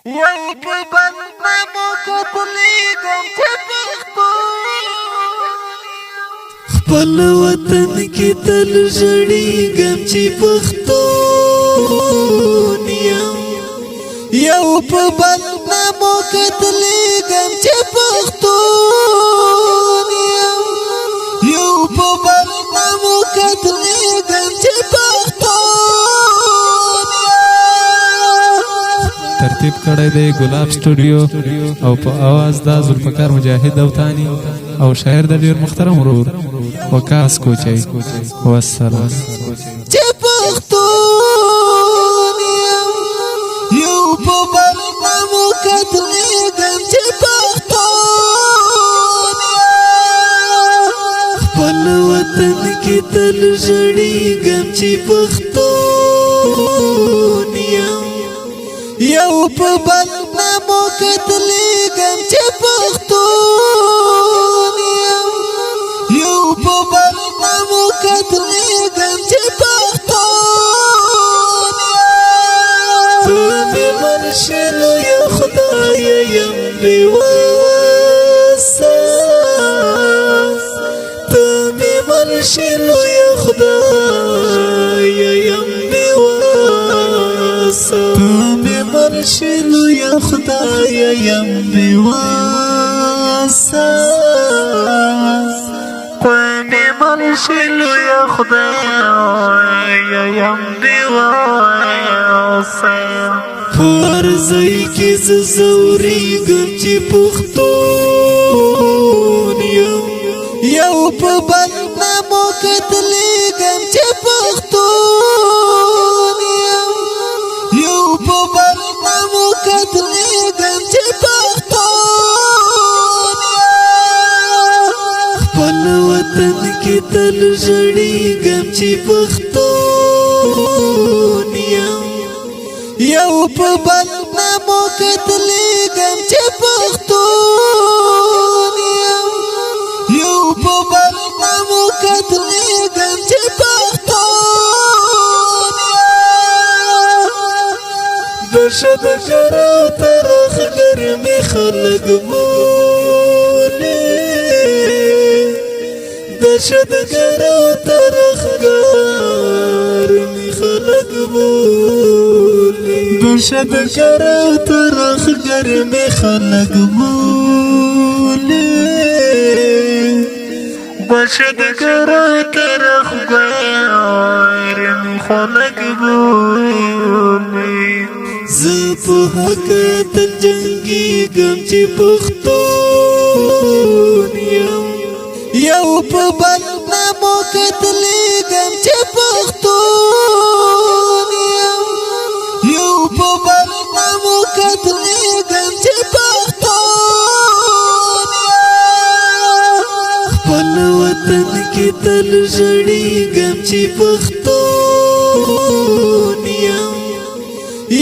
یو په بدنامو کتلیږم چې پښتو خپل وطن کې تل ژړېږم چې پښتون یم یو په بدنامو کتلیږم چې پښتون یم یو په بدنامو کتلیږم چې پښتون ترتیب کړی دی ګلاب سټوډیو او په اواز دا ذوالفقار مجاهد او تانی او شاعر د ډیر محترم ورور وقاص کوچی والسلام چې پښتون یم یو په بدنامو کتلیږم چې پښتون یم خپل وطن کې تل ژړېږم چې پښتون یم یو په بدنامو کتلیږم چې پښتون یم یو په بدنامو کتلیږم چې پښتون یم ته مې مرشي لویه خدایه یم بېوسه ته مې مرشي لویه خدایه یم بېوسه مرشلو یا خدایا یم بیواسا قومی مرشلو یا خدایا یم بیواسا پارزای کی زوریږم چې پښتون یم یو په بدنامو کتلیږم چې پښتون یم یو په بدنامو کتلیږم چې پښتون یم خپل وطن کې تل ژړېږم چې پښتون یم یو په بدنامو کتلیږم چې پښتون یم یو په بدنامو کتلیږم چې پښتون یم دشدګر او ترخګر مې خلک بولي دشدګر او ترخګر مې خلک بولي دشدګر او ترخګر مې خلک بولي دشدګر او ترخګر مې خلک بولي زه په حق تل جنګېږم چې پښتون یم یو په بدنامو کتلیږم چې پښتون یم یو په بدنامو کتلیږم چې پښتون یم خپل وطن کې تل ژړېږم چې پښتون یم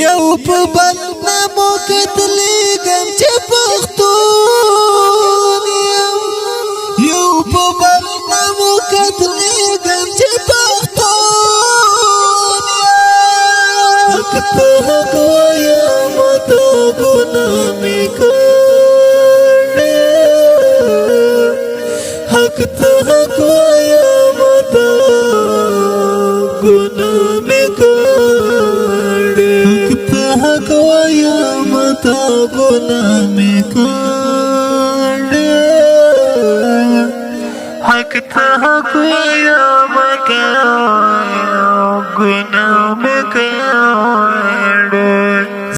یو په بدنامو کتلیږم چې پښتون یم یو په بدنامو کتلیږم چې پښتون یم حق ته حق وایم ته ګناه مې کړې حق ته حق وایم ته ګناه مې کړې حق وایم ته ګناه مې کړې حق ته حق وایم ته ګناه